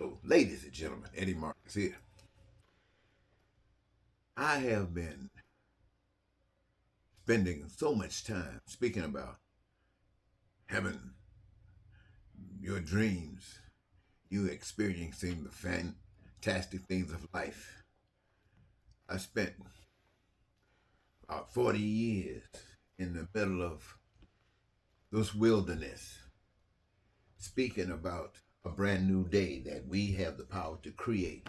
So, ladies and gentlemen, Eddie Marcus here. I have been spending so much time speaking about having your dreams, you experiencing the fantastic things of life. I spent about 40 years in the middle of this wilderness speaking about a brand new day that we have the power to create.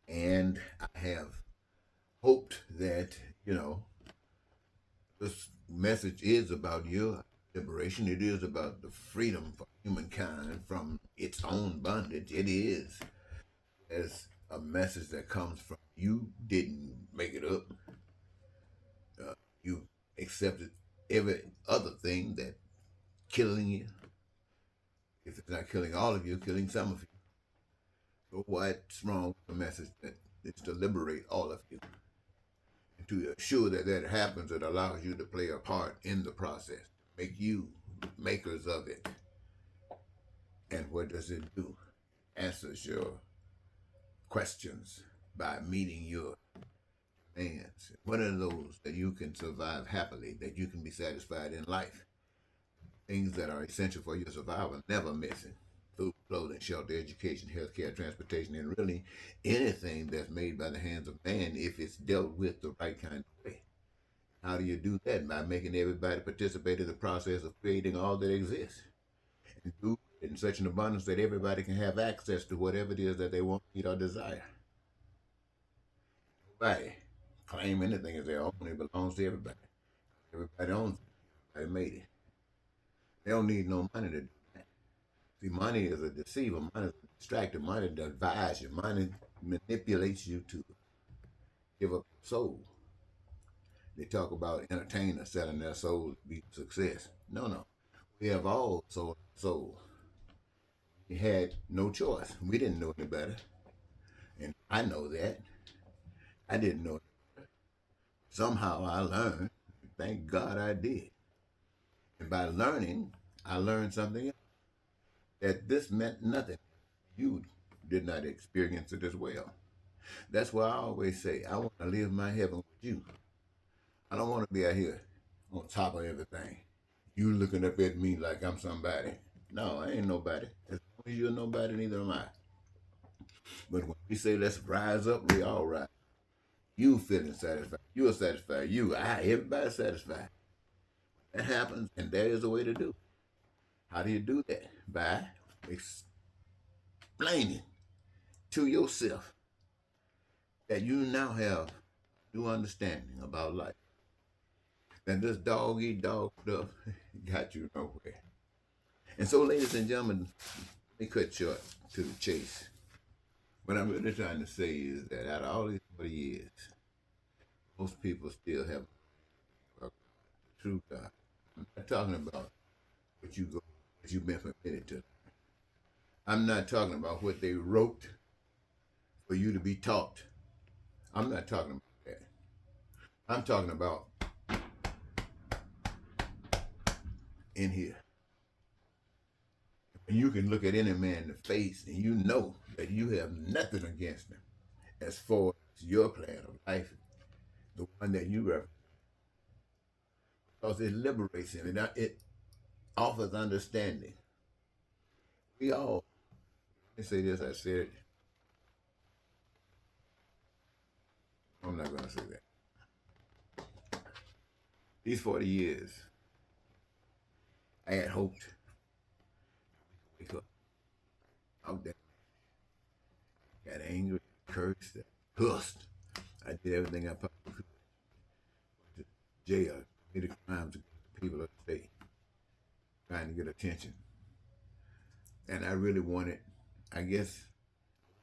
And I have hoped that, this message is about your liberation. It is about the freedom for humankind from its own bondage. It is as a message that comes from you didn't make it up. You accepted every other thing that killing you. If it's not killing all of you, killing some of you. So what's wrong with the message that is to liberate all of you? And to assure that that happens, it allows you to play a part in the process, make you makers of it. And what does it do? Answers your questions by meeting your demands. What are those that you can survive happily, that you can be satisfied in life? Things that are essential for your survival, never missing. Food, clothing, shelter, education, healthcare, transportation, and really anything that's made by the hands of man if it's dealt with the right kind of way. How do you do that? By making everybody participate in the process of creating all that exists. And do it in such an abundance that everybody can have access to whatever it is that they want, need, or desire. Nobody claim anything as their own. It belongs to everybody. Everybody owns it. Everybody made it. They don't need no money to do that. See, money is a deceiver. Money is a distractor. Money divides you. Money manipulates you to give up your soul. They talk about entertainers selling their soul to be success. No, no. We have all sold our soul. We had no choice. We didn't know any better. And I know that. I didn't know it. Somehow I learned. Thank God I did. And by learning, I learned something else. That this meant nothing. You did not experience it as well. That's why I always say, I want to live my heaven with you. I don't want to be out here on top of everything. You looking up at me like I'm somebody. No, I ain't nobody. As long as you're nobody, neither am I. But when we say let's rise up, we all rise. You feeling satisfied. You're satisfied. Everybody's satisfied. That happens, and there is a way to do it. How do you do that? By explaining to yourself that you now have new understanding about life. That this dog eat dog stuff got you nowhere. And so, ladies and gentlemen, let me cut short to the chase. What I'm really trying to say is that out of all these 40 years, most people still have a true God. I'm not talking about what you've been permitted to. I'm not talking about what they wrote for you to be taught. I'm not talking about that. I'm talking about in here. And you can look at any man in the face and you know that you have nothing against them as far as your plan of life, the one that you represent. Because it liberates him. It offers understanding. We all, let me say this, I said it. I'm not going to say that. These 40 years, I had hoped wake up out there, got angry, cursed, cussed. I did everything I possibly could to jail, committed crimes against the people of the state, trying to get attention. And I really wanted, I guess,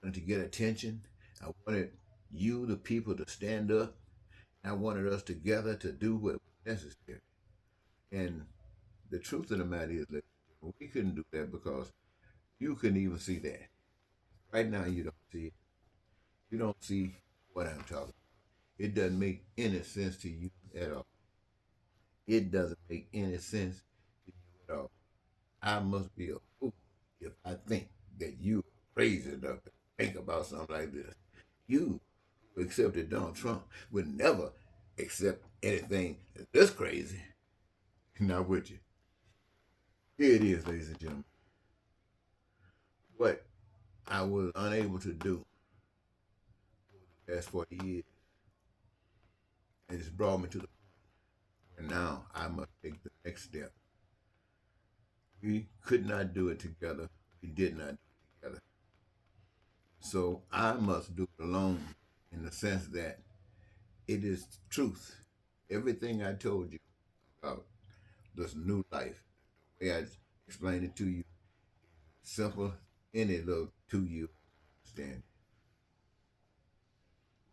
wanted to get attention. I wanted you, the people, to stand up. I wanted us together to do what was necessary. And the truth of the matter is that we couldn't do that because you couldn't even see that. Right now, you don't see it. You don't see what I'm talking about. It doesn't make any sense to you at all. It doesn't make any sense to you at all. I must be a fool if I think that you are crazy enough to think about something like this. You who accepted Donald Trump would never accept anything this crazy. Not with you. Here it is, ladies and gentlemen. What I was unable to do the past 40 years, and it's brought me to the point where now I must take the next step. We could not do it together. We did not do it together. So I must do it alone in the sense that it is truth. Everything I told you about this new life, the way I explained it to you, simple, any little to you understand it.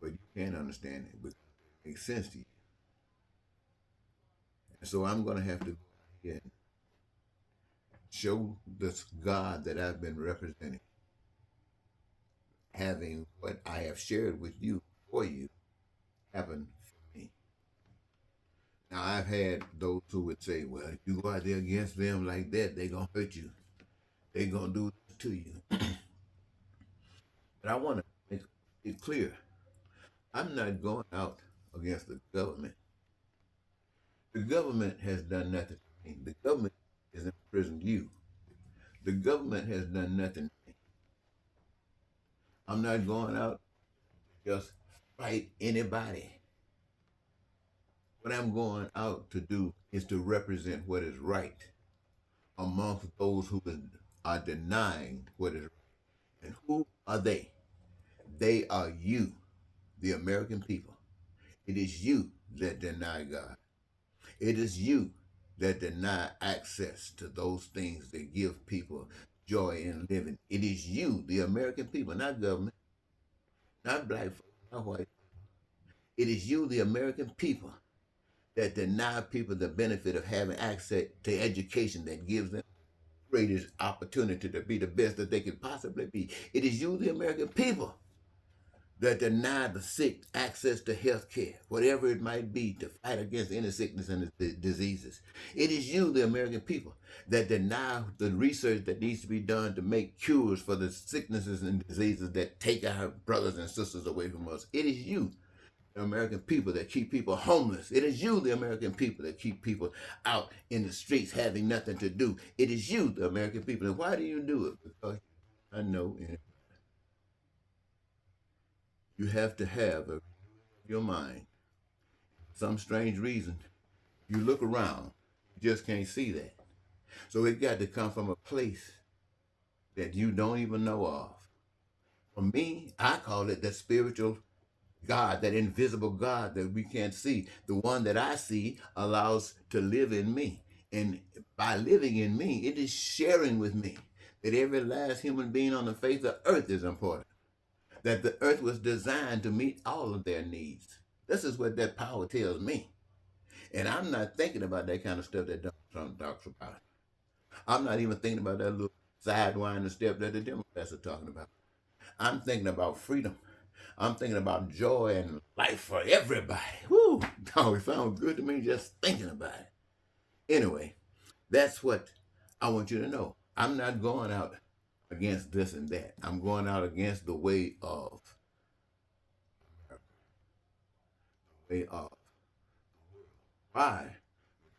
But you can't understand it because it makes sense to you. And so I'm going to have to go ahead and show this God that I've been representing, having what I have shared with you for you happen for me. Now I've had those who would say, well, if you go out there against them like that, they're going to hurt you. They're going to do this to you. But I want to make it clear. I'm not going out against the government. The government has done nothing to me. The government has imprisoned you. The government has done nothing to me. I'm not going out to just fight anybody. What I'm going out to do is to represent what is right amongst those who are denying what is right. And who are they? They are you, the American people. It is you that deny God. It is you that deny access to those things that give people joy in living. It is you, the American people, not government, not black folks, not white. It is you, the American people, that deny people the benefit of having access to education that gives them greatest opportunity to be the best that they could possibly be. It is you, the American people, that deny the sick access to health care, whatever it might be, to fight against any sickness and diseases. It is you, the American people, that deny the research that needs to be done to make cures for the sicknesses and diseases that take our brothers and sisters away from us. It is you, the American people, that keep people homeless. It is you, the American people, that keep people out in the streets having nothing to do. It is you, the American people. And why do you do it? Because I know you have to have your mind. For some strange reason, you look around, you just can't see that. So it got to come from a place that you don't even know of. For me, I call it the spiritual God, that invisible God that we can't see. The one that I see allows to live in me. And by living in me, it is sharing with me that every last human being on the face of the earth is important. That the earth was designed to meet all of their needs. This is what that power tells me. And I'm not thinking about that kind of stuff that Donald Trump talks about. I'm not even thinking about that little sidewinding step that the Democrats are talking about. I'm thinking about freedom. I'm thinking about joy and life for everybody. Woo! Oh, it sounds good to me just thinking about it. Anyway, that's what I want you to know. I'm not going out against this and that. I'm going out against the way of Why?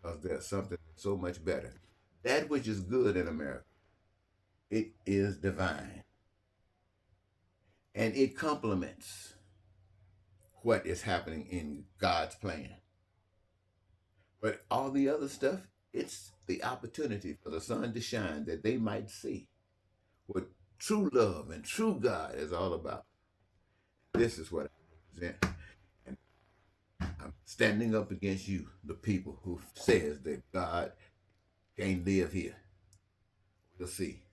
Because there's something so much better. That which is good in America, it is divine. And it complements what is happening in God's plan. But all the other stuff, it's the opportunity for the sun to shine that they might see what true love and true God is all about. This is what I represent. And I'm standing up against you, the people who says that God can't live here. We'll see.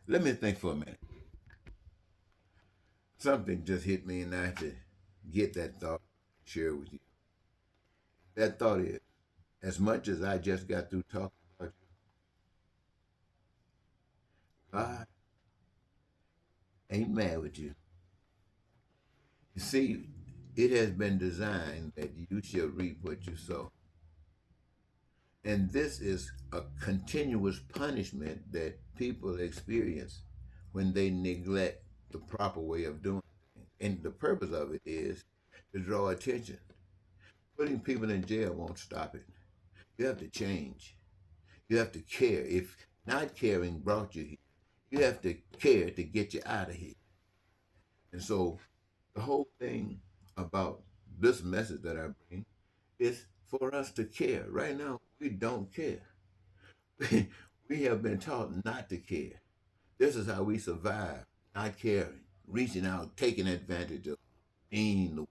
Let me think for a minute. Something just hit me and I have to get that thought, share with you. That thought is, as much as I just got through talking about you, God ain't mad with you. You see, it has been designed that you shall reap what you sow. And this is a continuous punishment that people experience when they neglect the proper way of doing it. And the purpose of it is to draw attention. Putting people in jail won't stop it. You have to change. You have to care. If not caring brought you here, you have to care to get you out of here. And so the whole thing about this message that I bring is for us to care. Right now, we don't care. We have been taught not to care. This is how we survive, not caring, reaching out, taking advantage of being the